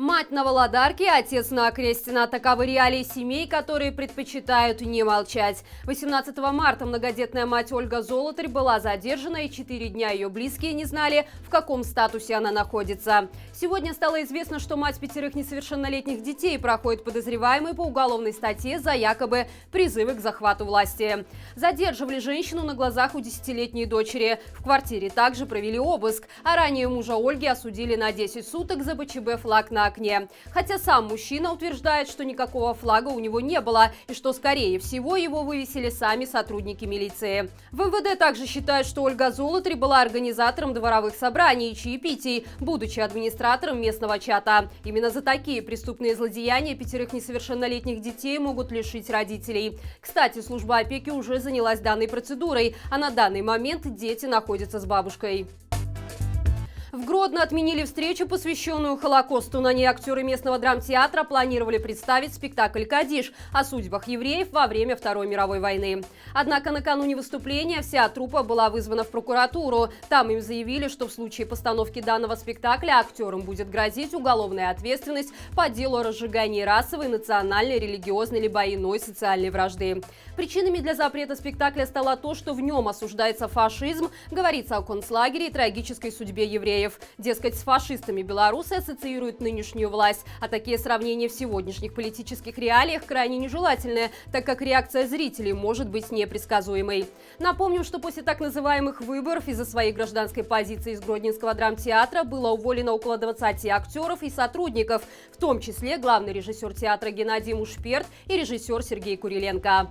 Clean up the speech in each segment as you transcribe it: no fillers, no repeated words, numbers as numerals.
Мать на Володарке, отец на Окрестина. Таковы реалии семей, которые предпочитают не молчать. 18 марта многодетная мать Ольга Золотарь была задержана, и 4 дня ее близкие не знали, в каком статусе она находится. Сегодня стало известно, что мать 5 несовершеннолетних детей проходит подозреваемой по уголовной статье за якобы призывы к захвату власти. Задерживали женщину на глазах у 10-летней дочери. В квартире также провели обыск, а ранее мужа Ольги осудили на 10 суток за БЧБ флаг на окне. Хотя сам мужчина утверждает, что никакого флага у него не было и что, скорее всего, его вывесили сами сотрудники милиции. В МВД также считают, что Ольга Золотарь была организатором дворовых собраний и чаепитий, будучи администратором местного чата. Именно за такие преступные злодеяния 5 несовершеннолетних детей могут лишить родителей. Кстати, служба опеки уже занялась данной процедурой, а на данный момент дети находятся с бабушкой. В Гродно отменили встречу, посвященную Холокосту. На ней актеры местного драмтеатра планировали представить спектакль «Кадиш» о судьбах евреев во время Второй мировой войны. Однако накануне выступления вся труппа была вызвана в прокуратуру. Там им заявили, что в случае постановки данного спектакля актерам будет грозить уголовная ответственность по делу о разжигании расовой, национальной, религиозной либо иной социальной вражды. Причинами для запрета спектакля стало то, что в нем осуждается фашизм, говорится о концлагере и трагической судьбе евреев. Дескать, с фашистами белорусы ассоциируют нынешнюю власть, а такие сравнения в сегодняшних политических реалиях крайне нежелательны, так как реакция зрителей может быть непредсказуемой. Напомним, что после так называемых выборов из-за своей гражданской позиции из Гродненского драмтеатра было уволено около 20 актеров и сотрудников, в том числе главный режиссер театра Геннадий Мушперт и режиссер Сергей Куриленко.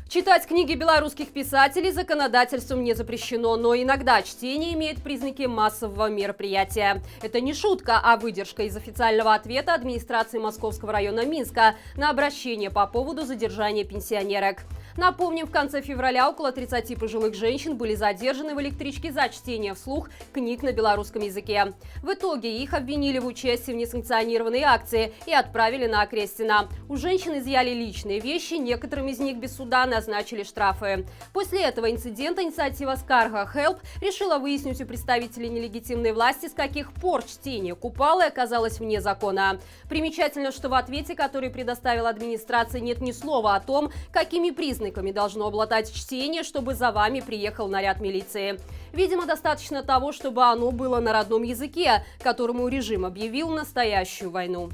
Читать книги белорусских писателей законодательством не запрещено, но иногда чтение имеет признаки массового мероприятия. Это не шутка, а выдержка из официального ответа администрации Московского района Минска на обращение по поводу задержания пенсионерок. Напомним, в конце февраля около 30 пожилых женщин были задержаны в электричке за чтение вслух книг на белорусском языке. В итоге их обвинили в участии в несанкционированной акции и отправили на Окрестина. У женщин изъяли личные вещи, некоторым из них без суда назначили штрафы. После этого инцидента инициатива Скарга Help решила выяснить у представителей нелегитимной власти, с каких пор чтение Купалы оказалось вне закона. Примечательно, что в ответе, который предоставила администрация, нет ни слова о том, какими признаками должно обладать чтение, чтобы за вами приехал наряд милиции. Видимо, достаточно того, чтобы оно было на родном языке, которому режим объявил настоящую войну.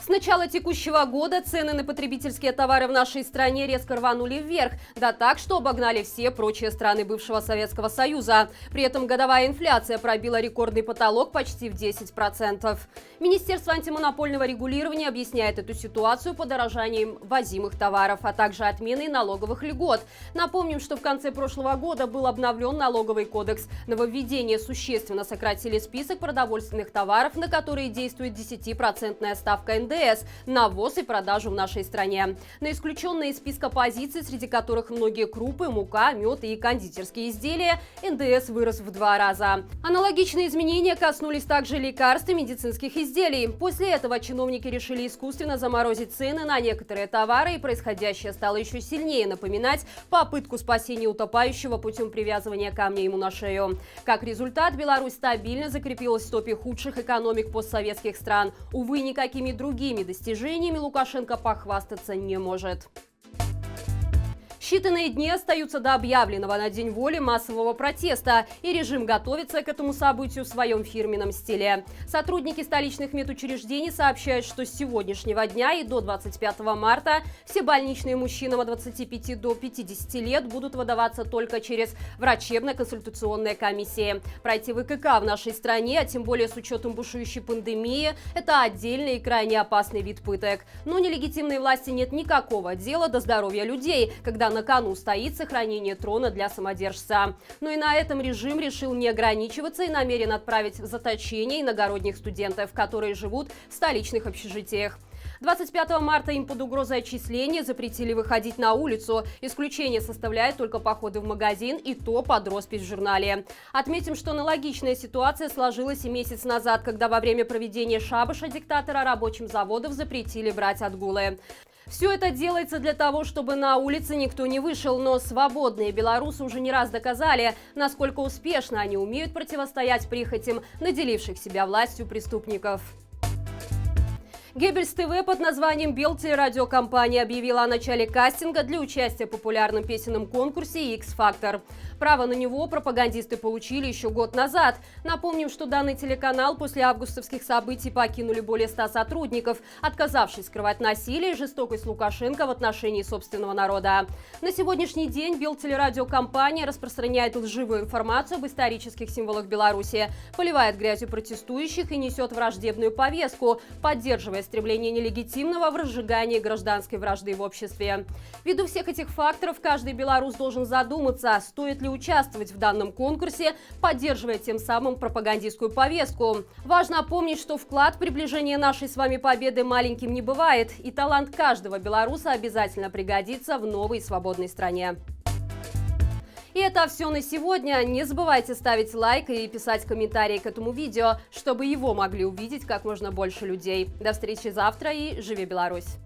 С начала текущего года цены на потребительские товары в нашей стране резко рванули вверх, да так, что обогнали все прочие страны бывшего Советского Союза. При этом годовая инфляция пробила рекордный потолок почти в 10%. Министерство антимонопольного регулирования объясняет эту ситуацию подорожанием ввозимых товаров, а также отменой налоговых льгот. Напомним, что в конце прошлого года был обновлен налоговый кодекс. Нововведения существенно сократили список продовольственных товаров, на которые действует 10% ставка НДС на ввоз и продажу в нашей стране. На исключенные из списка позиций, среди которых многие крупы, мука, мед и кондитерские изделия, НДС вырос в 2 раза. Аналогичные изменения коснулись также лекарств и медицинских изделий. После этого чиновники решили искусственно заморозить цены на некоторые товары, и происходящее стало еще сильнее напоминать попытку спасения утопающего путем привязывания камня ему на шею. Как результат, Беларусь стабильно закрепилась в топе худших экономик постсоветских стран. Увы, никакими другими достижениями Лукашенко похвастаться не может. Считанные дни остаются до объявленного на День воли массового протеста, и режим готовится к этому событию в своем фирменном стиле. Сотрудники столичных медучреждений сообщают, что с сегодняшнего дня и до 25 марта все больничные мужчинам от 25 до 50 лет будут выдаваться только через врачебно-консультационные комиссии. Пройти ВКК в нашей стране, а тем более с учетом бушующей пандемии, это отдельный и крайне опасный вид пыток. Но нелегитимной власти нет никакого дела до здоровья людей, когда на кону стоит сохранение трона для самодержца. Но и на этом режим решил не ограничиваться и намерен отправить в заточение иногородних студентов, которые живут в столичных общежитиях. 25 марта им под угрозой отчисления запретили выходить на улицу. Исключение составляют только походы в магазин, и то под роспись в журнале. Отметим, что аналогичная ситуация сложилась и месяц назад, когда во время проведения шабаша диктатора рабочим заводов запретили брать отгулы. Все это делается для того, чтобы на улице никто не вышел, но свободные белорусы уже не раз доказали, насколько успешно они умеют противостоять прихотям наделивших себя властью преступников. Геббельс ТВ под названием «Белтелерадиокомпания» объявила о начале кастинга для участия в популярном песенном конкурсе X-Factor. Право на него пропагандисты получили еще год назад. Напомним, что данный телеканал после августовских событий покинули более 100 сотрудников, отказавшись скрывать насилие и жестокость Лукашенко в отношении собственного народа. На сегодняшний день Белтелерадиокомпания распространяет лживую информацию об исторических символах Беларуси, поливает грязью протестующих и несет враждебную повестку, поддерживая стремление нелегитимного в разжигании гражданской вражды в обществе. Ввиду всех этих факторов, каждый белорус должен задуматься, стоит ли участвовать в данном конкурсе, поддерживая тем самым пропагандистскую повестку. Важно помнить, что вклад в приближение нашей с вами победы маленьким не бывает, и талант каждого белоруса обязательно пригодится в новой свободной стране. И это все на сегодня. Не забывайте ставить лайк и писать комментарии к этому видео, чтобы его могли увидеть как можно больше людей. До встречи завтра и живи Беларусь!